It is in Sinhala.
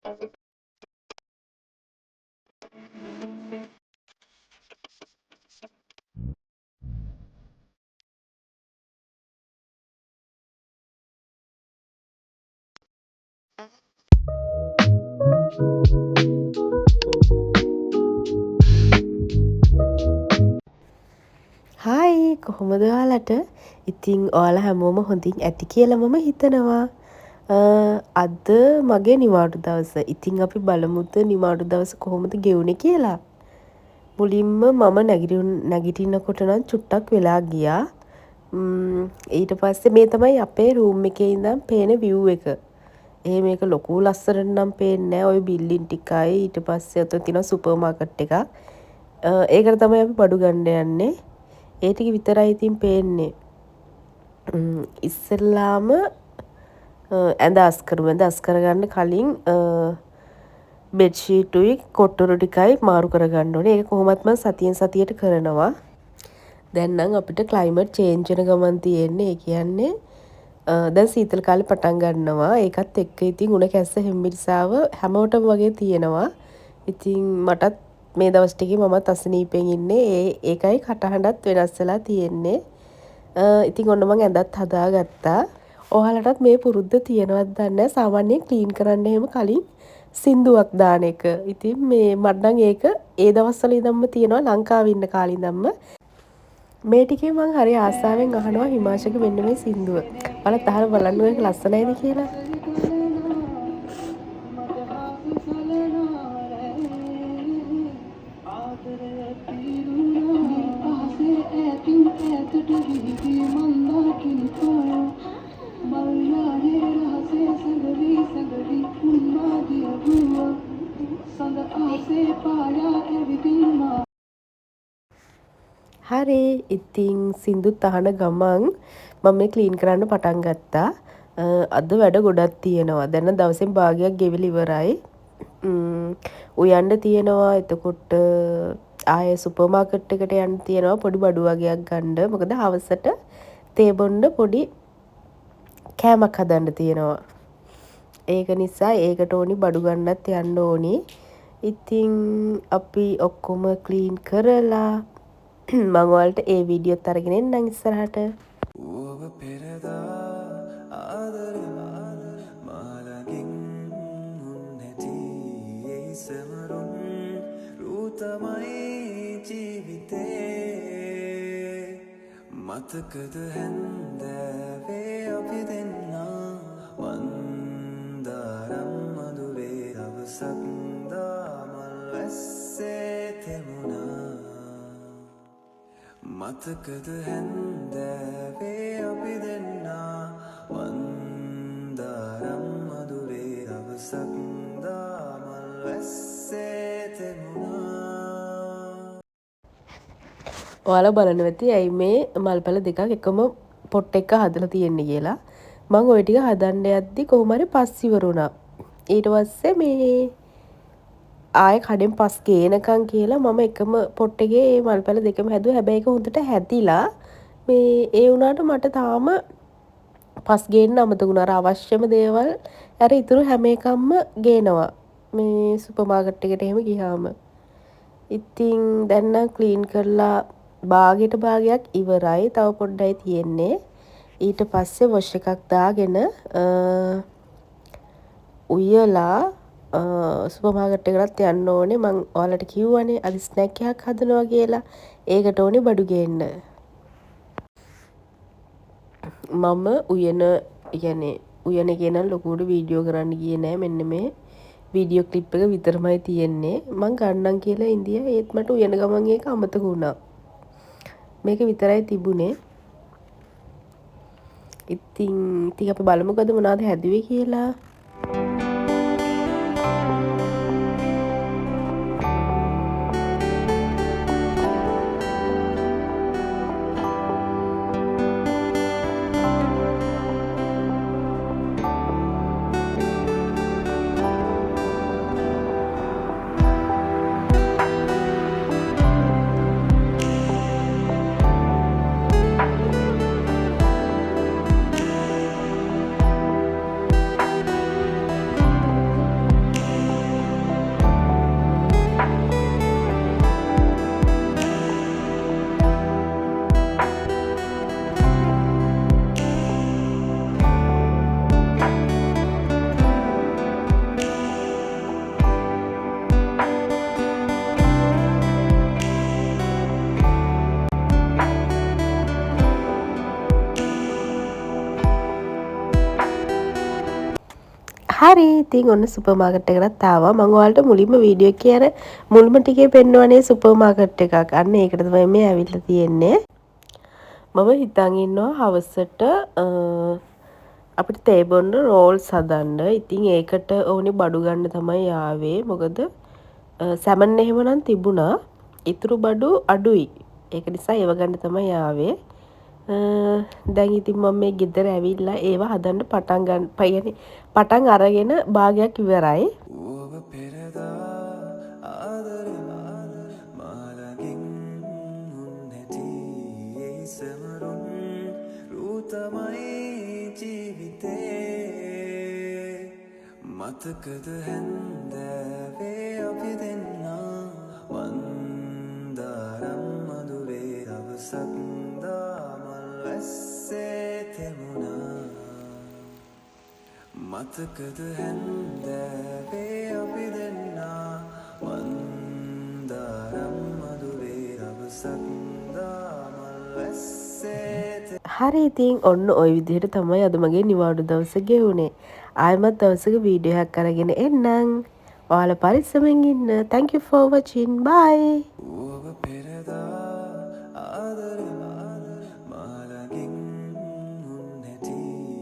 හායි කොහොමද ඔයාලට? ඉතින් ඔයාලා හැමෝම හොඳින් ඇති කියලා මම හිතනවා. අද මගේ නිවාඩු දවස. ඉතින් අපි බලමුද නිවාඩු දවස කොහොමද ගෙවුනේ කියලා. මුලින්ම මම නැගිටිනකොට නම් චුට්ටක් වෙලා ගියා. ඊට පස්සේ මේ තමයි අපේ රූම් එකේ ඉඳන් පේන view එක. මේක ලොකු ලස්සනට නම් පේන්නේ නැහැ. ওই බිල්ඩින් ටිකයි ඊට පස්සේ අතන තියෙන සුපර් මාකට් එකක්. ඒකට තමයි අපි බඩු ගන්න යන්නේ. ඒ ටික විතරයි ඉතින් පේන්නේ. ඉස්සෙල්ලාම ඇඳ අස්කරගන්න කලින් බෙඩ්ෂීටුයි කොට්ටොරු ටිකයි මාරු කරගන්න ඕනේ. ඒක කොහොමත් මම සතියෙන් සතියට කරනවා. දැන් නම් අපිට ක්ලයිමට් චේන්ජ් වෙන ගමන් තියෙන්නේ. ඒ කියන්නේ දැන් සීතල කාලේ පටන් ගන්නවා. ඒකත් එක්ක ඉතින් උණ කැස්ස හෙම්බිරිසාව හැමෝටම වගේ තියෙනවා. ඉතින් මටත් මේ දවස් ටිකේ මමත් අසනීපෙන් ඉන්නේ. ඒකයි කටහඬත් වෙනස් වෙලා තියෙන්නේ. ඉතින් ඔන්න මම ඇඳත් හදාගත්තා. ඔයාලටත් මේ පුරුද්ද තියෙනවද දන්නේ නැහැ. සාමාන්‍යයෙන් ක්ලීන් කරන්න එහෙම කලින් සින්දුවක් දාන එක. ඉතින් මට නම් ඒක ඒ දවස්වල ඉඳන්ම තියෙනවා ලංකාවේ ඉන්න කාලේ ඉඳන්ම. මේ ටිකේ මං හරි ආසාවෙන් අහනවා හිමාශගේ මෙන්න මේ සින්දුව. ඔයාලත් අහලා බලන්න ඒක ලස්සනයිද කියලා. හරි ඉතින් සින්දුත් අහන ගමන් මම මේ ක්ලීන් කරන්න පටන් ගත්තා. අද වැඩ ගොඩක් තියෙනවා. දැන් දවසෙන් භාගයක් ගෙවිලා ඉවරයි. උයන්න තියෙනවා. එතකොට ආයේ සුපර් මාකට් එකට යන්න තියෙනවා පොඩි බඩු වගේක් ගන්න. මොකද හවසට තේ බොන්න පොඩි කෑමක් හදන්න තියෙනවා. ඒක නිසා ඒකට ඕනි බඩු ගන්නත් යන්න ඕනි. ඉතින් අපි ඔක්කොම ක්ලීන් කරලා මම ඔයාලට ඒ වීඩියෝත් අරගෙන එන්නම් ඉස්සරහට. ඔබ පෙරදා ආදරේ මාලකින් නැති ඒ සමරුන් රුතමයි ජීවිතේ මතකද හැන්දෑවේ අපි දෙන්නා වන්දාරම් මధుරේ දවසක් දාමල් වැස්සේ තෙමුණා මතකද හැන්දෑවේ අපි දෙන්නා වන්දාරම් මధుරේ දවසක් දාමල් වැස්සේ තෙමුණා. ඔයාලා බලන්න ඇති ඇයි මේ මල්පැල දෙකක් එකම පොට් එක හදලා තියෙන්නේ කියලා. මම ওই ටික හදන්න යද්දි කොහොම හරි පස් ඉවරුණා. ඊට පස්සේ මේ ආයෙ කඩෙන් පස් ගේනකම් කියලා මම එකම පොට් එකේ මේ මල්පැල දෙකම හැදුවා. හැබැයි ඒක හොඳට හැදිලා මේ ඒ වුණාට මට තාම පස් ගේන්න අමතක වුණා. අර අවශ්‍යම දේවල් අර ඉතුරු හැම එකක්ම ගේනවා. මේ සුපර් මාකට් එකට එහෙම ගියාම. ඉතින් දැන් නම් ක්ලීන් කරලා භාගයක් ඉවරයි. තව පොඩ්ඩයි තියෙන්නේ. ඊට පස්සේ වොෂ් එකක් දාගෙන උයලා සුපර් මාකට් එකකට යන්න ඕනේ. මං ඔයාලට කිව්වනේ අද ස්නැක් එකක් හදනවා කියලා. ඒකට ඕනේ බඩු ගේන්න. මම උයන කියන ලොකුට වීඩියෝ කරන්න ගියේ නෑ. මෙන්න මේ වීඩියෝ ක්ලිප් එක විතරමයි තියෙන්නේ. මං ගන්නම් කියලා ඉන්දියා ඒත් මට උයන ගමන් ඒක අමතක වුණා. මේක විතරයි තිබුණේ. ඉතින් අපි බලමුකද මොනවද හැදුවේ කියලා. හරි ඉතින් ඔන්න සුපර් මාකට් එකකටත් ආවා. මම ඔයාලට මුලින්ම වීඩියෝ එකේ අර මුල්ම ටිකේ පෙන්නුවනේ සුපර් මාකට් එකක්. අන්න ඒකට තමයි මේ ඇවිල්ලා තියෙන්නේ. මම හිතන් ඉන්නවා හවසට අපිට තේ බොන්න රෝල්ස් හදන්න. ඉතින් ඒකට ඕනේ බඩු ගන්න තමයි ආවේ. මොකද සැමන් එහෙමනම් තිබුණා. ඉතුරු බඩු අඩුයි. ඒක නිසා ඒව ගන්න තමයි ආවේ. දැන් ඉතින් මම මේ ගෙදර ඇවිල්ලා ඒව හදන්න පටන් අරගෙන භාගයක් ඉවරයි. ඔබ පෙරදා ආදරෙන් මාලකින් නැති ඒ සමරුන් රුතමයි ජීවිතේ මතකද හැන්දෑවේ අපි දෙන්නා වන්දාරම් මధుරේ දවසක් දාමල් වැස්සේ තෙමුණා මතකද හැන්දෑවේ අපි දෙන්නා වන්දාරම් මధుරේ දවසක් දාමල් වැස්සේ හරි ඉතින් ඔන්න ওই විදිහට තමයි අද මගේ නිවාඩු දවස ගෙවුනේ. ආයෙමත් දවසක වීඩියෝ එකක් අරගෙන එන්නම්. ඔයාලා පරිස්සමෙන් ඉන්න. Thank you for watching. Bye. ඔබ පෙරදා